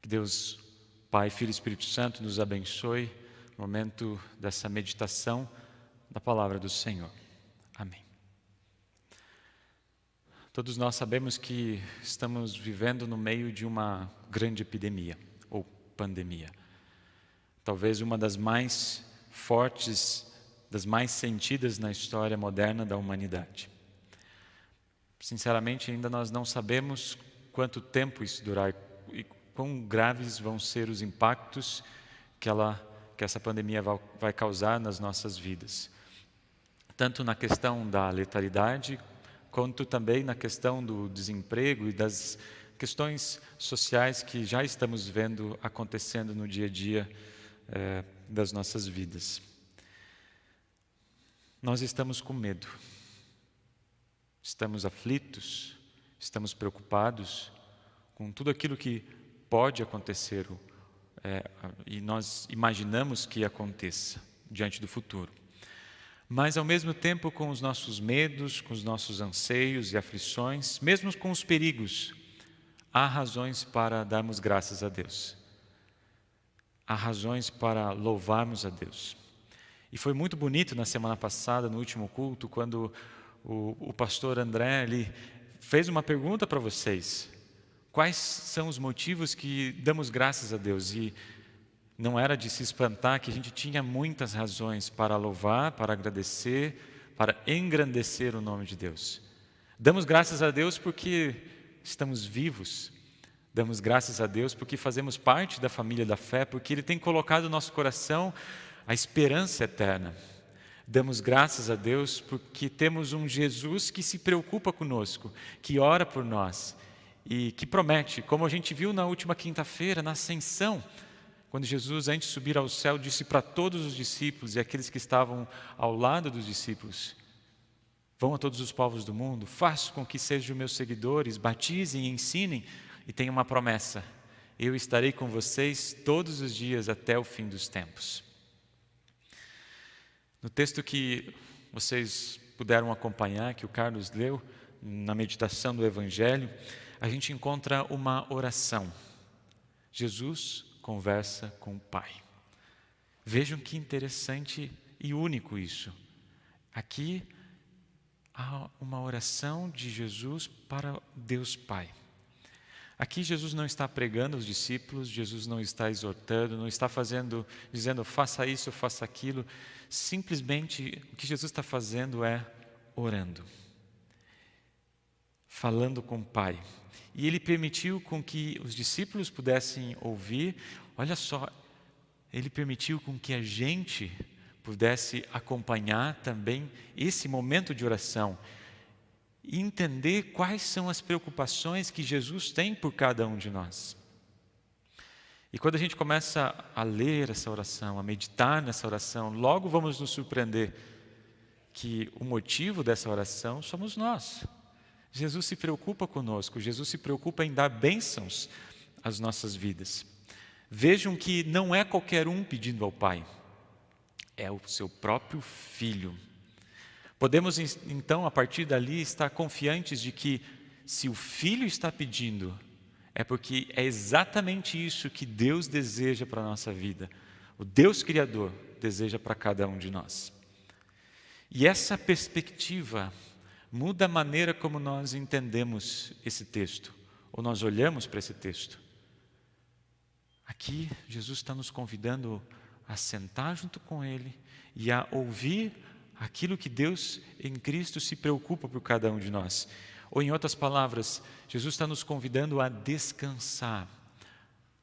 Que Deus, Pai, Filho e Espírito Santo nos abençoe no momento dessa meditação da palavra do Senhor. Amém. Todos nós sabemos que estamos vivendo no meio de uma grande epidemia ou pandemia. Talvez uma das mais fortes, das mais sentidas na história moderna da humanidade. Sinceramente, ainda nós não sabemos quanto tempo isso durar e quão graves vão ser os impactos que essa pandemia vai causar nas nossas vidas. Tanto na questão da letalidade, quanto também na questão do desemprego e das questões sociais que já estamos vendo acontecendo no dia a dia das nossas vidas. Nós estamos com medo, estamos aflitos, estamos preocupados com tudo aquilo que pode acontecer e nós imaginamos que aconteça diante do futuro. Mas ao mesmo tempo, com os nossos medos, com os nossos anseios e aflições, mesmo com os perigos, há razões para darmos graças a Deus. Há razões para louvarmos a Deus. E foi muito bonito na semana passada, no último culto, quando o pastor André ele fez uma pergunta para vocês. Quais são os motivos que damos graças a Deus? E não era de se espantar que a gente tinha muitas razões para louvar, para agradecer, para engrandecer o nome de Deus. Damos graças a Deus porque estamos vivos. Damos graças a Deus porque fazemos parte da família da fé, porque Ele tem colocado no nosso coração a esperança eterna. Damos graças a Deus porque temos um Jesus que se preocupa conosco, que ora por nós e que promete, como a gente viu na última quinta-feira, na ascensão, quando Jesus, antes de subir ao céu, disse para todos os discípulos e aqueles que estavam ao lado dos discípulos: vão a todos os povos do mundo, façam com que sejam meus seguidores, batizem e ensinem, e tenham uma promessa: eu estarei com vocês todos os dias até o fim dos tempos. No texto que vocês puderam acompanhar, que o Carlos leu, na meditação do Evangelho, a gente encontra uma oração. Jesus conversa com o Pai. Vejam que interessante e único isso. Aqui há uma oração de Jesus para Deus Pai. Aqui Jesus não está pregando aos discípulos, Jesus não está exortando, não está dizendo faça isso, faça aquilo. Simplesmente o que Jesus está fazendo é orando, falando com o Pai. E Ele permitiu com que os discípulos pudessem ouvir. Olha só, Ele permitiu com que a gente pudesse acompanhar também esse momento de oração e entender quais são as preocupações que Jesus tem por cada um de nós. E quando a gente começa a ler essa oração, a meditar nessa oração, logo vamos nos surpreender que o motivo dessa oração somos nós. Jesus se preocupa conosco, Jesus se preocupa em dar bênçãos às nossas vidas. Vejam que não é qualquer um pedindo ao Pai, é o seu próprio Filho. Podemos então, a partir dali, estar confiantes de que se o Filho está pedindo, é porque é exatamente isso que Deus deseja para a nossa vida. O Deus Criador deseja para cada um de nós. E essa perspectiva muda a maneira como nós entendemos esse texto, ou nós olhamos para esse texto. Aqui, Jesus está nos convidando a sentar junto com Ele e a ouvir aquilo que Deus em Cristo se preocupa por cada um de nós. Ou em outras palavras, Jesus está nos convidando a descansar,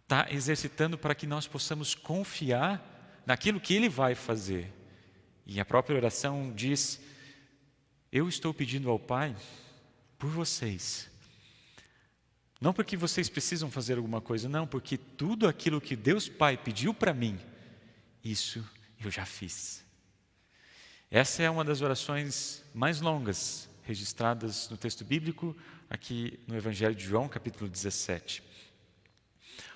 está exercitando para que nós possamos confiar naquilo que Ele vai fazer. E a própria oração diz: eu estou pedindo ao Pai por vocês. Não porque vocês precisam fazer alguma coisa, não, porque tudo aquilo que Deus Pai pediu para mim, isso eu já fiz. Essa é uma das orações mais longas registradas no texto bíblico, aqui no Evangelho de João, capítulo 17.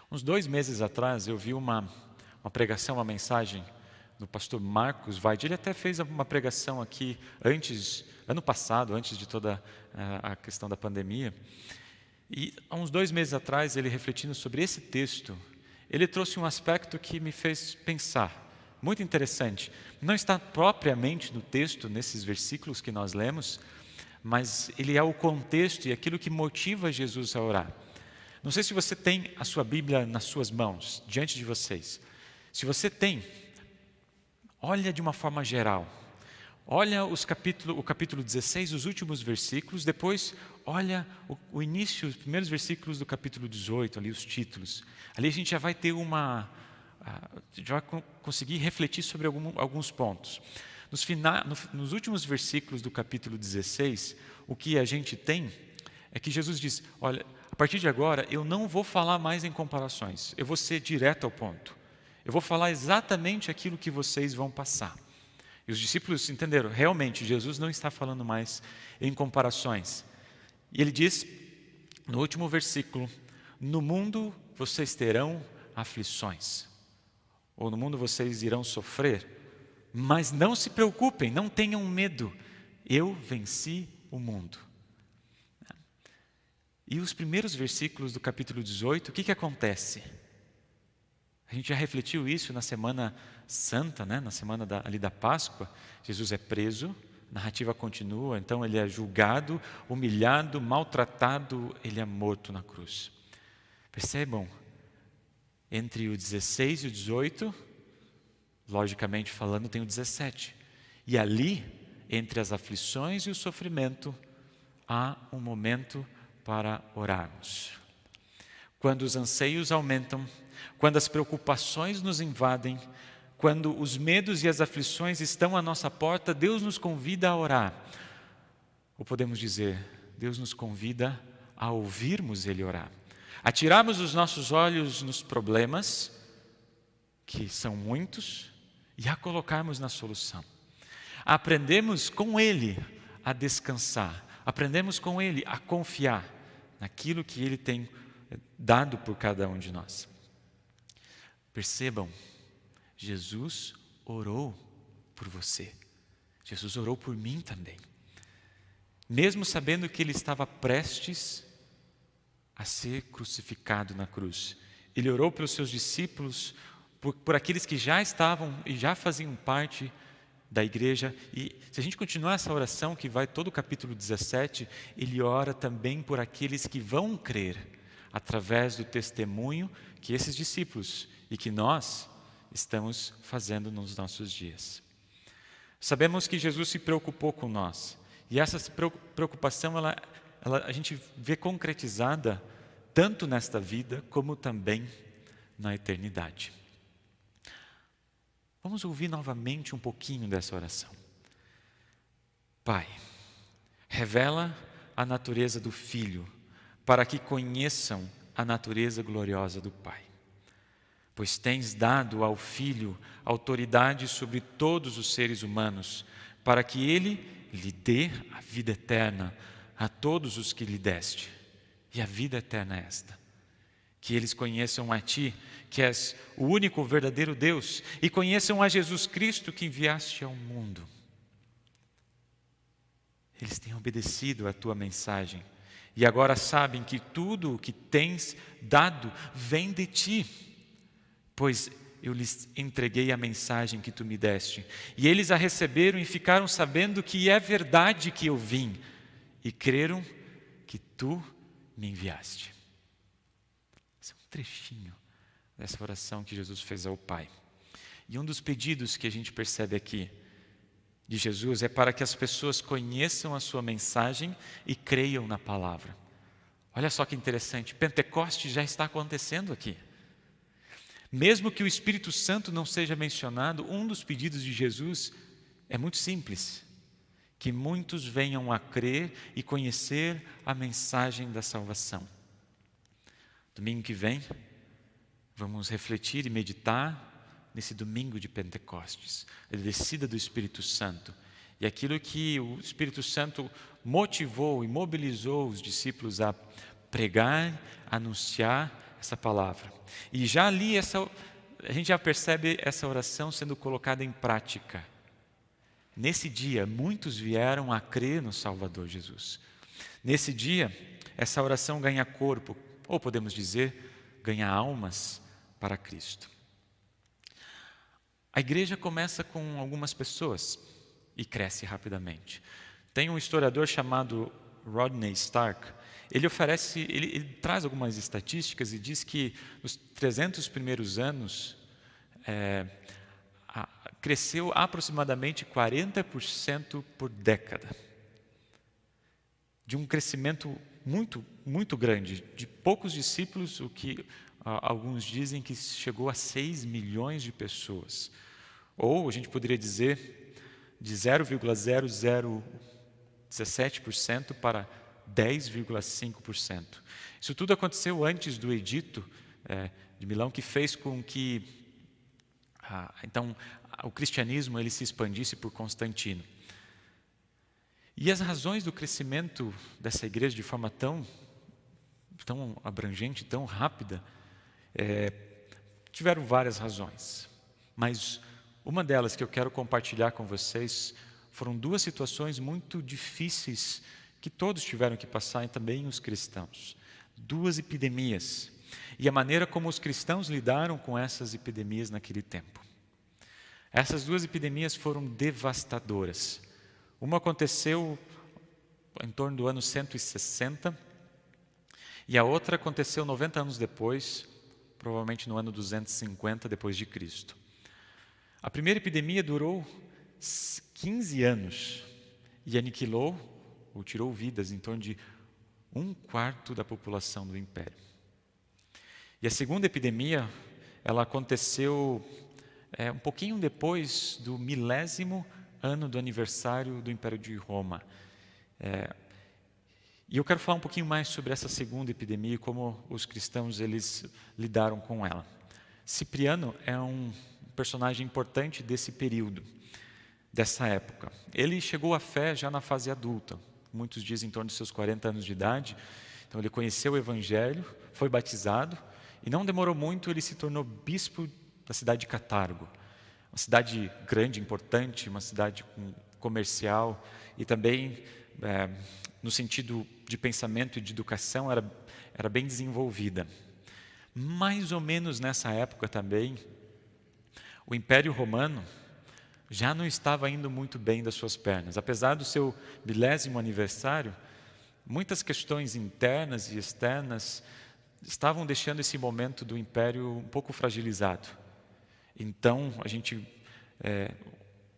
Uns 2 meses atrás, eu vi uma pregação, uma mensagem do pastor Marcos Weide. Ele até fez uma pregação aqui ano passado, antes de toda a questão da pandemia. E há uns 2 meses atrás, ele refletindo sobre esse texto, ele trouxe um aspecto que me fez pensar, muito interessante. Não está propriamente no texto, nesses versículos que nós lemos, mas ele é o contexto e aquilo que motiva Jesus a orar. Não sei se você tem a sua Bíblia nas suas mãos, diante de vocês. Se você tem, olha de uma forma geral. Olha o capítulo 16, os últimos versículos, depois olha o início, os primeiros versículos do capítulo 18, ali os títulos. Ali a gente já vai ter já vai conseguir refletir sobre alguns pontos. Nos últimos versículos do capítulo 16, o que a gente tem é que Jesus diz, olha, a partir de agora eu não vou falar mais em comparações, eu vou ser direto ao ponto. Eu vou falar exatamente aquilo que vocês vão passar. E os discípulos entenderam, realmente, Jesus não está falando mais em comparações. E ele diz, no último versículo, no mundo vocês terão aflições, ou no mundo vocês irão sofrer, mas não se preocupem, não tenham medo, eu venci o mundo. E os primeiros versículos do capítulo 18, o que acontece? A gente já refletiu isso na Semana Santa, né? Na semana ali da Páscoa. Jesus é preso, a narrativa continua, então ele é julgado, humilhado, maltratado, ele é morto na cruz. Percebam, entre o 16 e o 18, logicamente falando, tem o 17. E ali, entre as aflições e o sofrimento, há um momento para orarmos. Quando os anseios aumentam, quando as preocupações nos invadem, quando os medos e as aflições estão à nossa porta, Deus nos convida a orar. Ou podemos dizer, Deus nos convida a ouvirmos Ele orar. A tirarmos os nossos olhos nos problemas, que são muitos, e a colocarmos na solução. A aprendermos com Ele a descansar. Aprendemos com Ele a confiar naquilo que Ele tem dado por cada um de nós. Percebam, Jesus orou por você. Jesus orou por mim também. Mesmo sabendo que Ele estava prestes a ser crucificado na cruz. Ele orou pelos seus discípulos, por aqueles que já estavam e já faziam parte da igreja. E se a gente continuar essa oração, que vai todo o capítulo 17, ele ora também por aqueles que vão crer, através do testemunho que esses discípulos e que nós estamos fazendo nos nossos dias. Sabemos que Jesus se preocupou com nós. E essa preocupação, a gente vê concretizada tanto nesta vida, como também na eternidade. Vamos ouvir novamente um pouquinho dessa oração. Pai, revela a natureza do Filho, para que conheçam a natureza gloriosa do Pai. Pois tens dado ao Filho autoridade sobre todos os seres humanos, para que Ele lhe dê a vida eterna a todos os que lhe deste. E a vida eterna é esta: que eles conheçam a Ti, que és o único verdadeiro Deus, e conheçam a Jesus Cristo que enviaste ao mundo. Eles têm obedecido à Tua mensagem, e agora sabem que tudo o que tens dado vem de Ti, pois eu lhes entreguei a mensagem que Tu me deste, e eles a receberam e ficaram sabendo que é verdade que eu vim, e creram que Tu me enviaste. Esse é um trechinho dessa oração que Jesus fez ao Pai. E um dos pedidos que a gente percebe aqui de Jesus é para que as pessoas conheçam a sua mensagem e creiam na palavra. Olha só que interessante, Pentecostes já está acontecendo aqui. Mesmo que o Espírito Santo não seja mencionado, um dos pedidos de Jesus é muito simples: que muitos venham a crer e conhecer a mensagem da salvação. Domingo que vem, vamos refletir e meditar nesse domingo de Pentecostes, a descida do Espírito Santo, e aquilo que o Espírito Santo motivou e mobilizou os discípulos a pregar, anunciar essa palavra. E já ali, a gente já percebe essa oração sendo colocada em prática. Nesse dia, muitos vieram a crer no Salvador Jesus. Nesse dia, essa oração ganha corpo, ou podemos dizer, ganha almas para Cristo. A igreja começa com algumas pessoas e cresce rapidamente. Tem um historiador chamado Rodney Stark. Ele traz algumas estatísticas e diz que nos 300 primeiros anos cresceu aproximadamente 40% por década. De um crescimento muito, muito grande, de poucos discípulos, o que alguns dizem que chegou a 6 milhões de pessoas. Ou, a gente poderia dizer, de 0,0017% para 10,5%. Isso tudo aconteceu antes do Edito de Milão, que fez com que então o cristianismo ele se expandisse por Constantino. E as razões do crescimento dessa igreja de forma tão abrangente, tão rápida, tiveram várias razões. Mas uma delas que eu quero compartilhar com vocês foram duas situações muito difíceis que todos tiveram que passar, e também os cristãos. Duas epidemias. E a maneira como os cristãos lidaram com essas epidemias naquele tempo. Essas duas epidemias foram devastadoras. Uma aconteceu em torno do ano 160 e a outra aconteceu 90 anos depois, provavelmente no ano 250 depois de Cristo. A primeira epidemia durou 15 anos e aniquilou ou tirou vidas em torno de 1/4 da população do império. E a segunda epidemia, ela aconteceu um pouquinho depois do 1000º ano do aniversário do Império de Roma. E eu quero falar um pouquinho mais sobre essa segunda epidemia e como os cristãos eles lidaram com ela. Cipriano é um personagem importante desse período, dessa época. Ele chegou à fé já na fase adulta, muitos dizem em torno de seus 40 anos de idade. Então ele conheceu o Evangelho, foi batizado e não demorou muito, ele se tornou bispo da cidade de Catargo. Uma cidade grande, importante, uma cidade comercial e também, no sentido de pensamento e de educação, era bem desenvolvida. Mais ou menos nessa época também, o Império Romano já não estava indo muito bem das suas pernas. Apesar do seu 1000º aniversário, muitas questões internas e externas estavam deixando esse momento do Império um pouco fragilizado. Então, a gente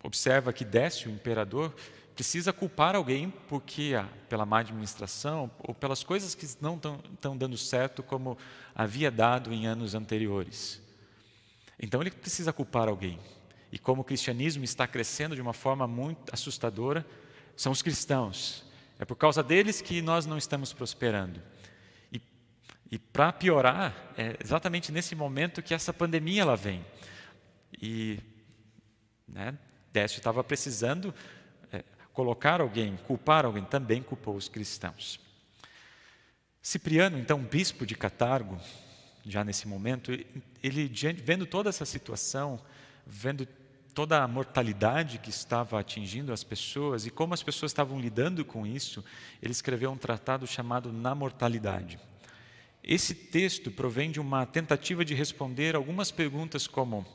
observa que Décio, o imperador, precisa culpar alguém porque pela má administração ou pelas coisas que não estão dando certo como havia dado em anos anteriores. Então, ele precisa culpar alguém. E como o cristianismo está crescendo de uma forma muito assustadora, são os cristãos. É por causa deles que nós não estamos prosperando. E para piorar, é exatamente nesse momento que essa pandemia ela vem. E Décio estava precisando colocar alguém, culpar alguém, também culpou os cristãos. Cipriano, então bispo de Catargo, já nesse momento, ele vendo toda essa situação, vendo toda a mortalidade que estava atingindo as pessoas e como as pessoas estavam lidando com isso, ele escreveu um tratado chamado Na Mortalidade. Esse texto provém de uma tentativa de responder algumas perguntas como: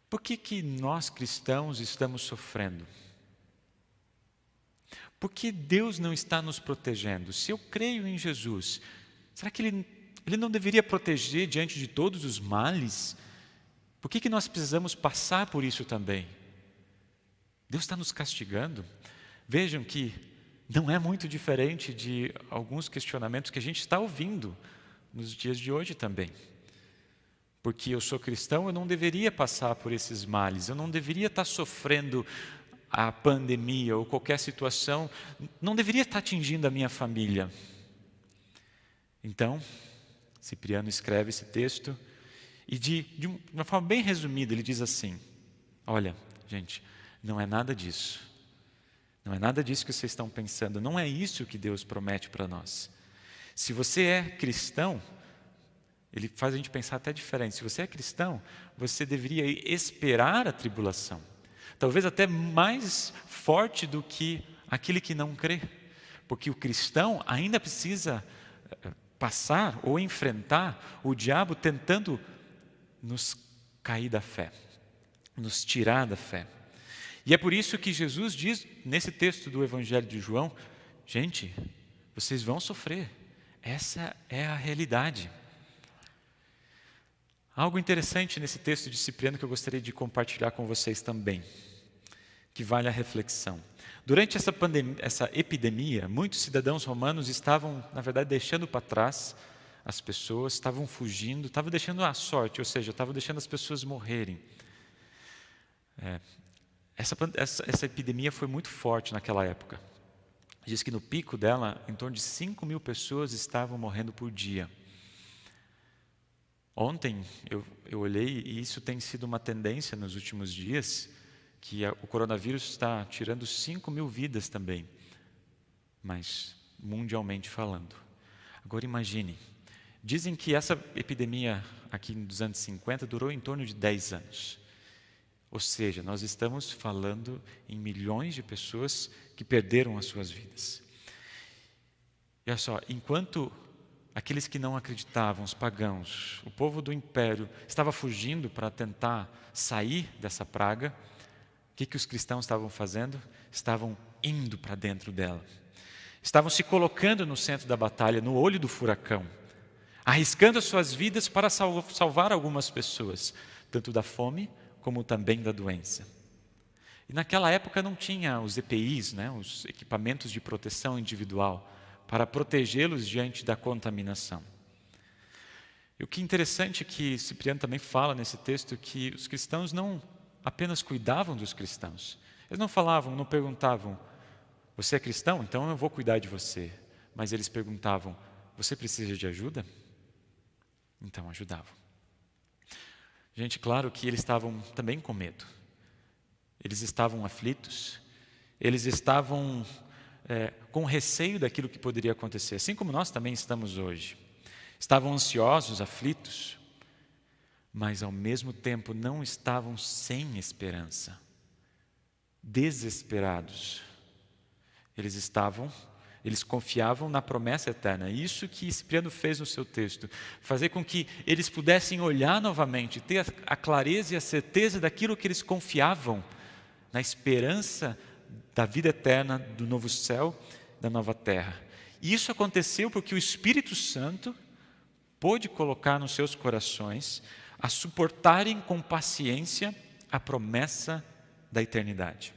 por que nós cristãos estamos sofrendo? Por que Deus não está nos protegendo? Se eu creio em Jesus, será que Ele não deveria proteger diante de todos os males? Por que nós precisamos passar por isso também? Deus está nos castigando? Vejam que não é muito diferente de alguns questionamentos que a gente está ouvindo nos dias de hoje também. Porque eu sou cristão, eu não deveria passar por esses males, eu não deveria estar sofrendo a pandemia ou qualquer situação, não deveria estar atingindo a minha família. Então, Cipriano escreve esse texto e de uma forma bem resumida, ele diz assim: olha, gente, não é nada disso. Não é nada disso que vocês estão pensando. Não é isso que Deus promete para nós. Se você é cristão, ele faz a gente pensar até diferente. Se você é cristão, você deveria esperar a tribulação. Talvez até mais forte do que aquele que não crê. Porque o cristão ainda precisa passar ou enfrentar o diabo tentando nos cair da fé, nos tirar da fé. E é por isso que Jesus diz nesse texto do Evangelho de João: gente, vocês vão sofrer, essa é a realidade. Algo interessante nesse texto de Cipriano que eu gostaria de compartilhar com vocês também, que vale a reflexão. Durante essa epidemia, muitos cidadãos romanos estavam, na verdade, deixando para trás as pessoas, estavam fugindo, estavam deixando a sorte, ou seja, estavam deixando as pessoas morrerem. Essa epidemia foi muito forte naquela época. Diz que no pico dela, em torno de 5.000 pessoas estavam morrendo por dia. Ontem eu olhei e isso tem sido uma tendência nos últimos dias, que o coronavírus está tirando 5.000 vidas também, mas mundialmente falando. Agora imagine, dizem que essa epidemia aqui nos anos 50 durou em torno de 10 anos. Ou seja, nós estamos falando em milhões de pessoas que perderam as suas vidas. E olha só, enquanto aqueles que não acreditavam, os pagãos, o povo do império, estava fugindo para tentar sair dessa praga, o que os cristãos estavam fazendo? Estavam indo para dentro dela. Estavam se colocando no centro da batalha, no olho do furacão, arriscando as suas vidas para salvar algumas pessoas, tanto da fome como também da doença. E naquela época não tinha os EPIs, os equipamentos de proteção individual, para protegê-los diante da contaminação. E o que é interessante é que Cipriano também fala nesse texto que os cristãos não apenas cuidavam dos cristãos. Eles não falavam, não perguntavam: você é cristão? Então eu vou cuidar de você. Mas eles perguntavam: você precisa de ajuda? Então ajudavam. Gente, claro que eles estavam também com medo. Eles estavam aflitos. Eles estavam com receio daquilo que poderia acontecer, assim como nós também estamos hoje. Estavam ansiosos, aflitos, mas ao mesmo tempo não estavam sem esperança, desesperados. Eles confiavam na promessa eterna. Isso que Cipriano fez no seu texto, fazer com que eles pudessem olhar novamente, ter a clareza e a certeza daquilo que eles confiavam, na esperança da vida eterna, do novo céu, da nova terra. E isso aconteceu porque o Espírito Santo pôde colocar nos seus corações a suportarem com paciência a promessa da eternidade.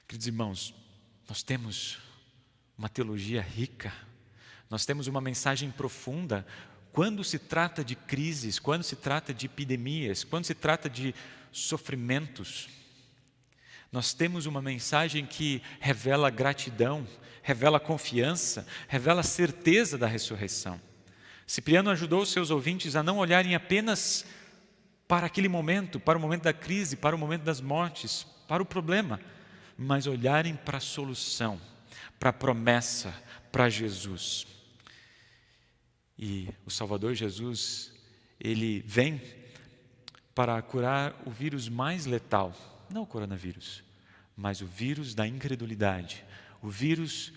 Queridos irmãos, nós temos uma teologia rica, nós temos uma mensagem profunda quando se trata de crises, quando se trata de epidemias, quando se trata de sofrimentos. Nós temos uma mensagem que revela gratidão, revela confiança, revela certeza da ressurreição. Cipriano ajudou os seus ouvintes a não olharem apenas para aquele momento, para o momento da crise, para o momento das mortes, para o problema, mas olharem para a solução, para a promessa, para Jesus. E o Salvador Jesus, Ele vem para curar o vírus mais letal, não o coronavírus, mas o vírus da incredulidade, o vírus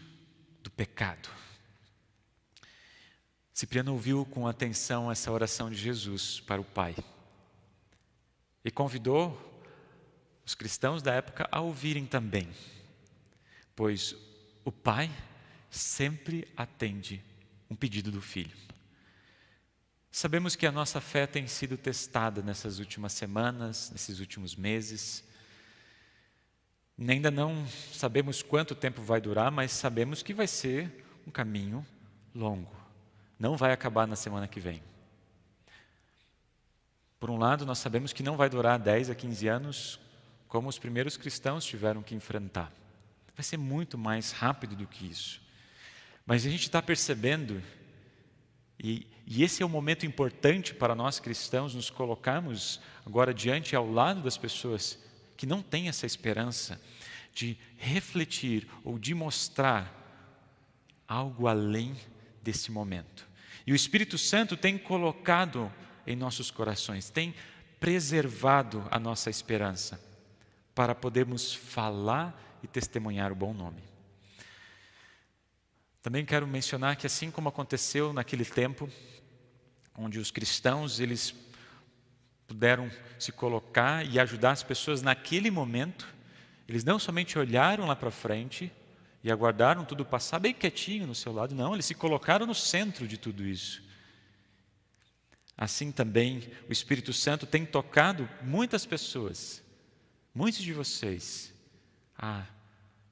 do pecado. Cipriano ouviu com atenção essa oração de Jesus para o Pai e convidou os cristãos da época a ouvirem também, pois o Pai sempre atende um pedido do Filho. Sabemos que a nossa fé tem sido testada nessas últimas semanas, nesses últimos meses. Ainda não sabemos quanto tempo vai durar, mas sabemos que vai ser um caminho longo. Não vai acabar na semana que vem. Por um lado, nós sabemos que não vai durar 10 a 15 anos, como os primeiros cristãos tiveram que enfrentar. Vai ser muito mais rápido do que isso. Mas a gente está percebendo, e esse é um momento importante para nós cristãos, nos colocarmos agora diante ao lado das pessoas que não têm essa esperança de refletir ou de mostrar algo além desse momento. E o Espírito Santo tem colocado em nossos corações, tem preservado a nossa esperança para podermos falar e testemunhar o bom nome. Também quero mencionar que assim como aconteceu naquele tempo, onde os cristãos eles puderam se colocar e ajudar as pessoas naquele momento, eles não somente olharam lá para frente e aguardaram tudo passar bem quietinho no seu lado, não, eles se colocaram no centro de tudo isso. Assim também o Espírito Santo tem tocado muitas pessoas, muitos de vocês, a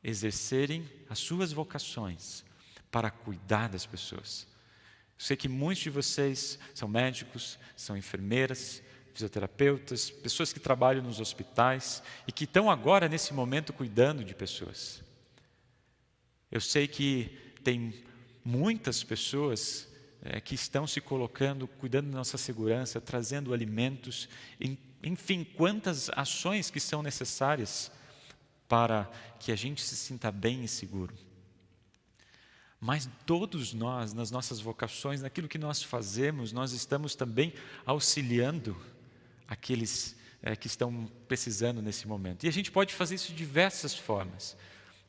exercerem as suas vocações para cuidar das pessoas. Eu sei que muitos de vocês são médicos, são enfermeiras, fisioterapeutas, pessoas que trabalham nos hospitais e que estão agora, nesse momento, cuidando de pessoas. Eu sei que tem muitas pessoas que estão se colocando, cuidando da nossa segurança, trazendo alimentos, enfim, quantas ações que são necessárias para que a gente se sinta bem e seguro. Mas todos nós, nas nossas vocações, naquilo que nós fazemos, nós estamos também auxiliando aqueles que estão precisando nesse momento. E a gente pode fazer isso de diversas formas.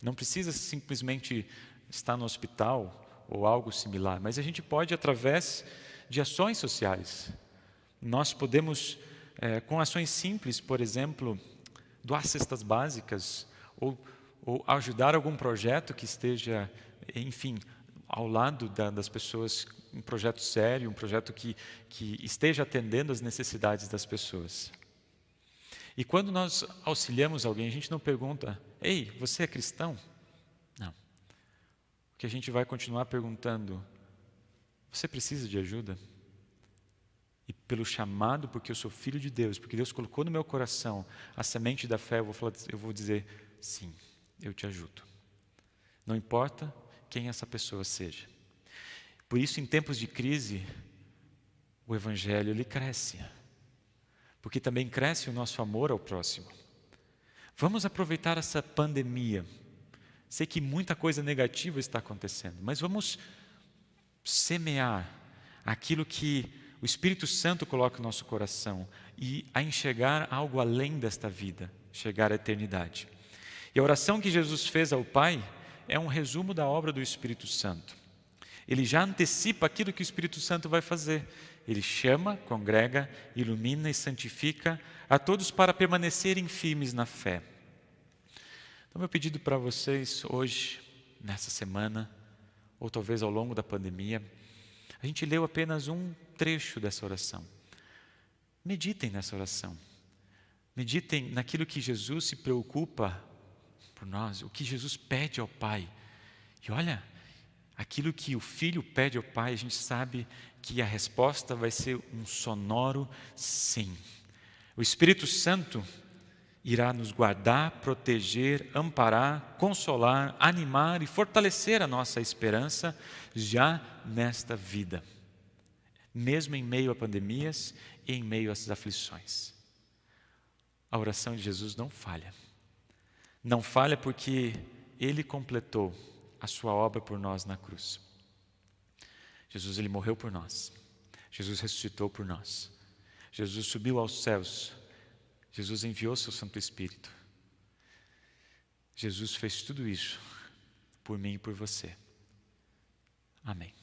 Não precisa simplesmente estar no hospital ou algo similar, mas a gente pode através de ações sociais. Nós podemos, com ações simples, por exemplo, doar cestas básicas ou ajudar algum projeto que esteja, enfim, ao lado das pessoas, um projeto sério, um projeto que esteja atendendo às necessidades das pessoas. E quando nós auxiliamos alguém, a gente não pergunta, ei, você é cristão? Não. O que a gente vai continuar perguntando, você precisa de ajuda? E pelo chamado, porque eu sou filho de Deus, porque Deus colocou no meu coração a semente da fé, eu vou dizer, sim, eu te ajudo. Não importa quem essa pessoa seja. Por isso, em tempos de crise, o Evangelho ele cresce. Porque também cresce o nosso amor ao próximo. Vamos aproveitar essa pandemia. Sei que muita coisa negativa está acontecendo, mas vamos semear aquilo que o Espírito Santo coloca no nosso coração e a enxergar algo além desta vida, chegar à eternidade. E a oração que Jesus fez ao Pai é um resumo da obra do Espírito Santo. Ele já antecipa aquilo que o Espírito Santo vai fazer. Ele chama, congrega, ilumina e santifica a todos para permanecerem firmes na fé. Então, meu pedido para vocês hoje, nessa semana, ou talvez ao longo da pandemia, a gente leu apenas um trecho dessa oração. Meditem nessa oração. Meditem naquilo que Jesus se preocupa por nós, o que Jesus pede ao Pai. E olha, aquilo que o Filho pede ao Pai, a gente sabe que a resposta vai ser um sonoro sim. O Espírito Santo irá nos guardar, proteger, amparar, consolar, animar e fortalecer a nossa esperança já nesta vida, mesmo em meio a pandemias e em meio às aflições. A oração de Jesus não falha. Não falha porque Ele completou a sua obra por nós na cruz. Jesus, Ele morreu por nós. Jesus ressuscitou por nós. Jesus subiu aos céus. Jesus enviou seu Santo Espírito. Jesus fez tudo isso por mim e por você. Amém.